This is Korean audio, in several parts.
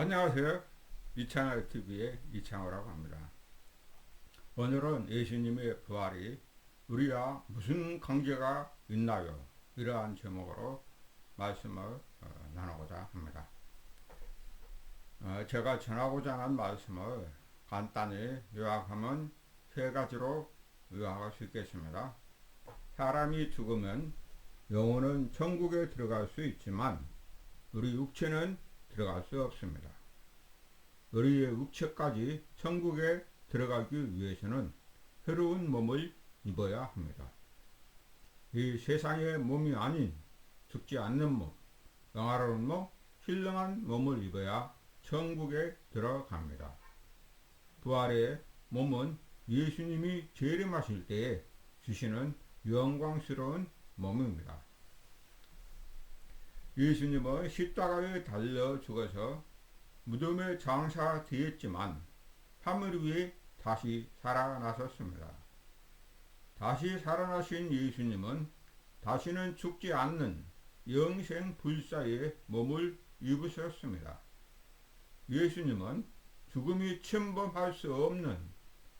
안녕하세요. 이창호 TV의 이창호라고 합니다. 오늘은 예수님의 부활이 우리와 무슨 관계가 있나요? 이러한 제목으로 말씀을 나누고자 합니다. 제가 전하고자 하는 말씀을 간단히 요약하면 세 가지로 요약할 수 있겠습니다. 사람이 죽으면 영혼은 천국에 들어갈 수 있지만 우리 육체는 들어갈 수 없습니다. 우리의 육체까지 천국에 들어가기 위해서는 새로운 몸을 입어야 합니다. 이 세상의 몸이 아닌 죽지 않는 몸, 영화로운 몸, 신령한 몸을 입어야 천국에 들어갑니다. 부활의 몸은 예수님이 재림하실 때에 주시는 영광스러운 몸입니다. 예수님은 십자가에 달려 죽어서 무덤에 장사되었지만 3일 후에 다시 살아나셨습니다. 다시 살아나신 예수님은 다시는 죽지 않는 영생 불사의 몸을 입으셨습니다. 예수님은 죽음이 침범할 수 없는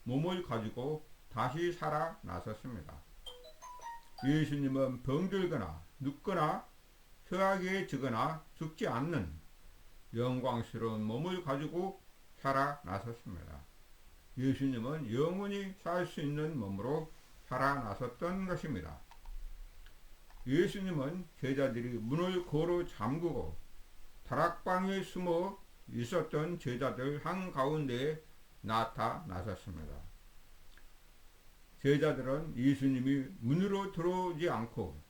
몸을 가지고 다시 살아나셨습니다. 예수님은 병들거나 눕거나 쇠하게 지거나 죽지 않는 영광스러운 몸을 가지고 살아나셨습니다. 예수님은 영원히 살 수 있는 몸으로 살아나셨던 것입니다. 예수님은 제자들이 문을 고루 잠그고 다락방에 숨어 있었던 제자들 한가운데에 나타나셨습니다. 제자들은 예수님이 문으로 들어오지 않고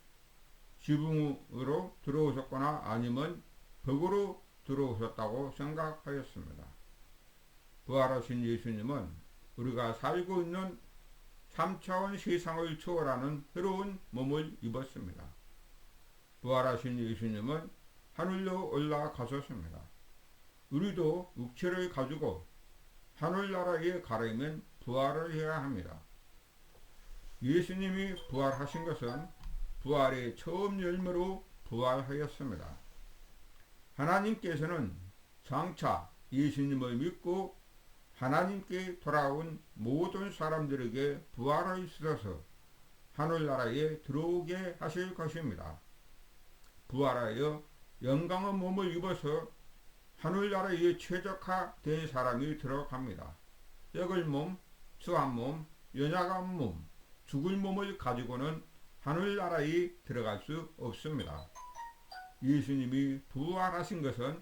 지붕으로 들어오셨거나 아니면 벽으로 들어오셨다고 생각하였습니다. 부활하신 예수님은 우리가 살고 있는 3차원 세상을 초월하는 새로운 몸을 입었습니다. 부활하신 예수님은 하늘로 올라가셨습니다. 우리도 육체를 가지고 하늘나라에 가려면 부활을 해야 합니다. 예수님이 부활하신 것은 부활의 처음 열매로 부활하였습니다. 하나님께서는 장차 예수님을 믿고 하나님께 돌아온 모든 사람들에게 부활을 주셔서 하늘나라에 들어오게 하실 것입니다. 부활하여 영광의 몸을 입어서 하늘나라에 최적화된 사람이 들어갑니다. 썩을 몸, 추한 몸, 연약한 몸, 죽을 몸을 가지고는 하늘나라에 들어갈 수 없습니다. 예수님이 부활하신 것은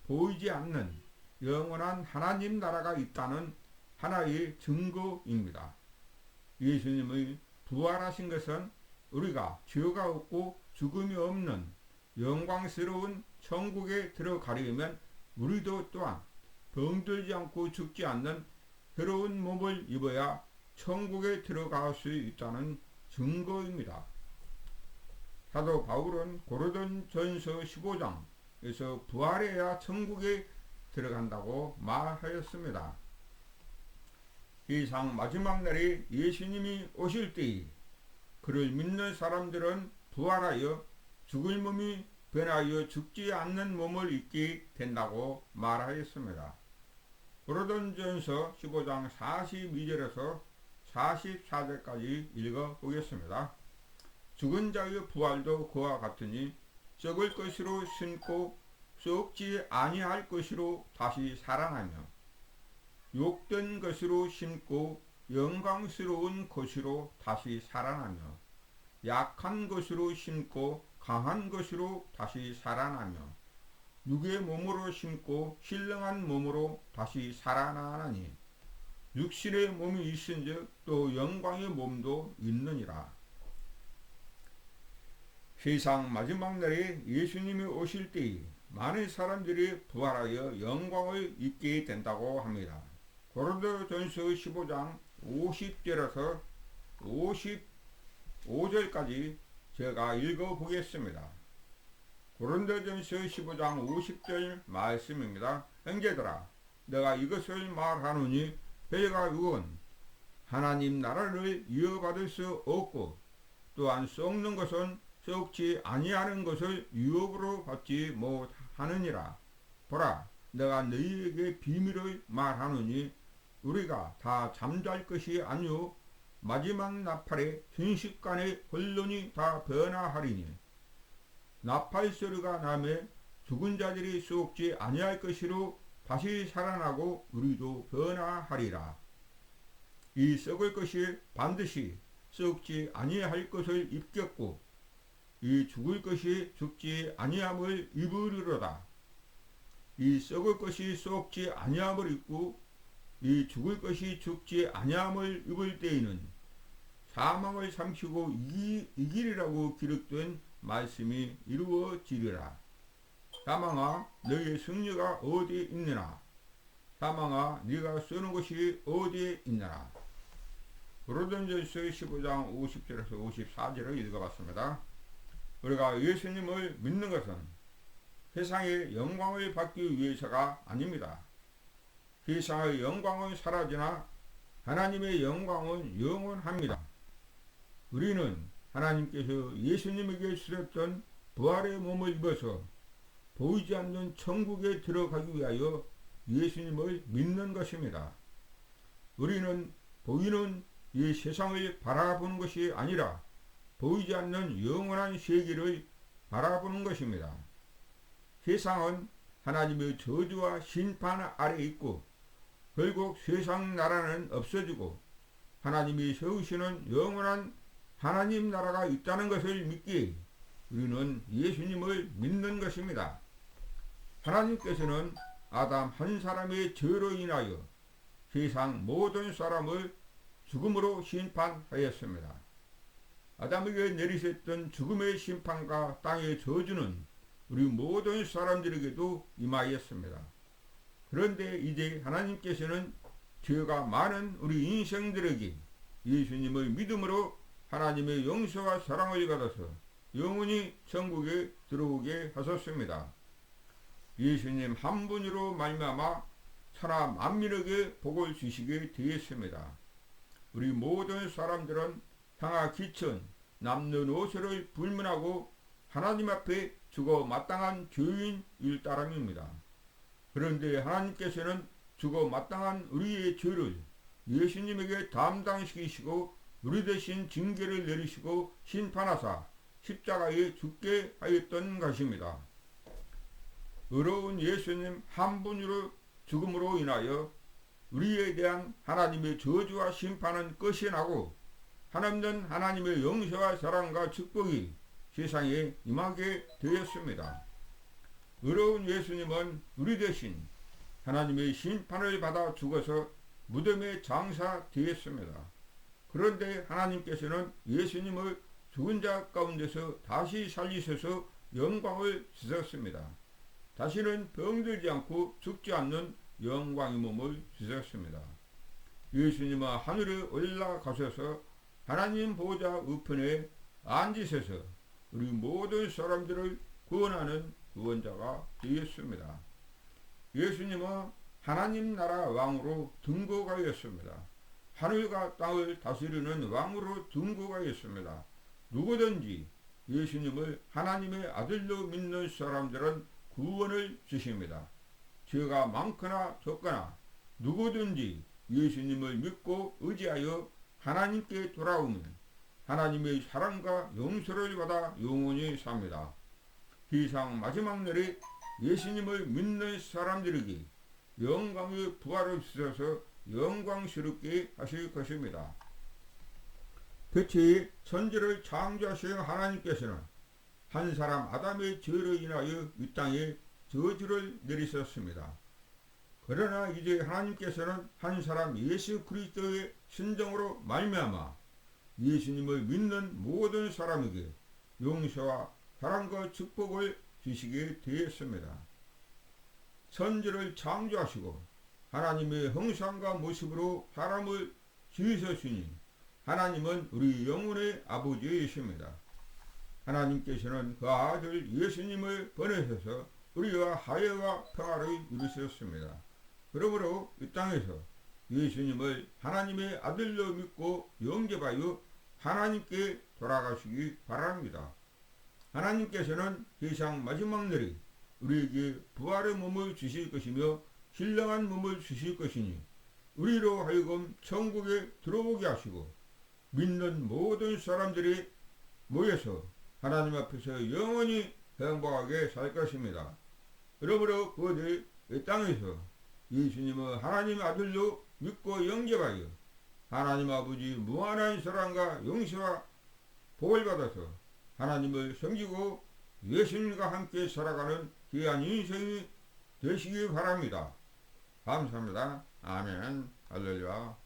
보이지 않는 영원한 하나님 나라가 있다는 하나의 증거입니다. 예수님이 부활하신 것은 우리가 죄가 없고 죽음이 없는 영광스러운 천국에 들어가려면 우리도 또한 병들지 않고 죽지 않는 새로운 몸을 입어야 천국에 들어갈 수 있다는 증거입니다. 사도 바울은 고린도전서 15장에서 부활해야 천국에 들어간다고 말하였습니다. 이상 마지막 날에 예수님이 오실 때에 그를 믿는 사람들은 부활하여 죽을 몸이 변하여 죽지 않는 몸을 입게 된다고 말하였습니다. 고린도전서 15장 42절에서 44절까지 읽어보겠습니다. 죽은 자의 부활도 그와 같으니 썩을 것으로 신고 썩지 아니할 것으로 다시 살아나며 욕된 것으로 신고 영광스러운 것으로 다시 살아나며 약한 것으로 신고 강한 것으로 다시 살아나며 육의 몸으로 신고 신령한 몸으로 다시 살아나니 육신의 몸이 있은즉 또 영광의 몸도 있느니라. 세상 마지막 날에 예수님이 오실 때에 많은 사람들이 부활하여 영광을 입게 된다고 합니다. 고린도전서 15장 50절에서 55절까지 제가 읽어보겠습니다. 고린도전서 15장 50절 말씀입니다. 형제들아, 내가 이것을 말하노니 너희가 의원 하나님 나라를 이어받을 수 없고 또한 썩는 것은 썩지 아니하는 것을 유업으로 받지 못하느니라. 보라, 내가 너희에게 비밀을 말하노니 우리가 다 잠잘 것이 아니요 마지막 나팔에 순식간에 혼론이 다 변화하리니 나팔 소리가 나매 죽은 자들이 썩지 아니할 것이로 다시 살아나고 우리도 변화하리라. 이 썩을 것이 반드시 썩지 아니할 것을 입겠고 이 죽을 것이 죽지 아니함을 입으리로다. 이 썩을 것이 썩지 아니함을 입고 이 죽을 것이 죽지 아니함을 입을 때에는 사망을 삼키고 이기리라고 기록된 말씀이 이루어지리라. 사망아 너희의 승리가 어디에 있느냐? 사망아 네가 쓰는 것이 어디에 있느냐? 고린도전서 15장 50절에서 54절을 읽어봤습니다. 우리가 예수님을 믿는 것은 세상의 영광을 받기 위해서가 아닙니다. 세상의 영광은 사라지나 하나님의 영광은 영원합니다. 우리는 하나님께서 예수님에게 주셨던 부활의 몸을 입어서 보이지 않는 천국에 들어가기 위하여 예수님을 믿는 것입니다. 우리는 보이는 이 세상을 바라보는 것이 아니라 보이지 않는 영원한 세계를 바라보는 것입니다. 세상은 하나님의 저주와 심판 아래 있고 결국 세상 나라는 없어지고 하나님이 세우시는 영원한 하나님 나라가 있다는 것을 믿기에 우리는 예수님을 믿는 것입니다. 하나님께서는 아담 한 사람의 죄로 인하여 세상 모든 사람을 죽음으로 심판하였습니다. 아담에게 내리셨던 죽음의 심판과 땅의 저주는 우리 모든 사람들에게도 임하였습니다. 그런데 이제 하나님께서는 죄가 많은 우리 인생들에게 예수님의 믿음으로 하나님의 용서와 사랑을 받아서 영원히 천국에 들어오게 하셨습니다. 예수님 한 분으로 말미암아 천하 만민에게 복을 주시게 되었습니다. 우리 모든 사람들은 향하 기천 남는 옷을 불문하고 하나님 앞에 죽어 마땅한 죄인일 따름입니다. 그런데 하나님께서는 죽어 마땅한 우리의 죄를 예수님에게 담당시키시고 우리 대신 징계를 내리시고 심판하사 십자가에 죽게 하였던 것입니다. 의로운 예수님 한 분으로 죽음으로 인하여 우리에 대한 하나님의 저주와 심판은 끝이 나고 하나님은 하나님의 용서와 사랑과 축복이 세상에 임하게 되었습니다. 의로운 예수님은 우리 대신 하나님의 심판을 받아 죽어서 무덤에 장사되었습니다. 그런데 하나님께서는 예수님을 죽은 자 가운데서 다시 살리셔서 영광을 주셨습니다. 다시는 병들지 않고 죽지 않는 영광의 몸을 주셨습니다. 예수님은 하늘에 올라가셔서 하나님 보좌 우편에 앉으셔서 우리 모든 사람들을 구원하는 구원자가 되었습니다. 예수님은 하나님 나라 왕으로 등극하였습니다. 하늘과 땅을 다스리는 왕으로 등극하였습니다. 누구든지 예수님을 하나님의 아들로 믿는 사람들은 구원을 주십니다. 죄가 많거나 적거나 누구든지 예수님을 믿고 의지하여 하나님께 돌아오면 하나님의 사랑과 용서를 받아 영원히 삽니다. 세상 마지막 날에 예수님을 믿는 사람들에게 영광의 부활을 주셔서 영광스럽게 하실 것입니다. 대체 천지를 창조하신 하나님께서는 한 사람 아담의 죄로 인하여 이 땅에 저주를 내리셨습니다. 그러나 이제 하나님께서는 한 사람 예수 그리스도의 신정으로 말미암아 예수님을 믿는 모든 사람에게 용서와 사랑과 축복을 주시게 되었습니다. 천지를 창조하시고 하나님의 형상과 모습으로 사람을 지으셨으니 하나님은 우리 영혼의 아버지이십니다. 하나님께서는 그 아들 예수님을 보내셔서 우리와 화해와 평화를 이루셨습니다. 그러므로 이 땅에서 예수님을 하나님의 아들로 믿고 영접하여 하나님께 돌아가시기 바랍니다. 하나님께서는 세상 마지막 날에 우리에게 부활의 몸을 주실 것이며 신령한 몸을 주실 것이니 우리로 하여금 천국에 들어오게 하시고 믿는 모든 사람들이 모여서 하나님 앞에서 영원히 행복하게 살 것입니다. 그러므로 그들이 이 땅에서 예수님을 하나님의 아들로 믿고 영접하여 하나님 아버지 무한한 사랑과 용서와 복을 받아서 하나님을 섬기고 예수님과 함께 살아가는 귀한 인생이 되시기 바랍니다. 감사합니다. 아멘. 할렐루야.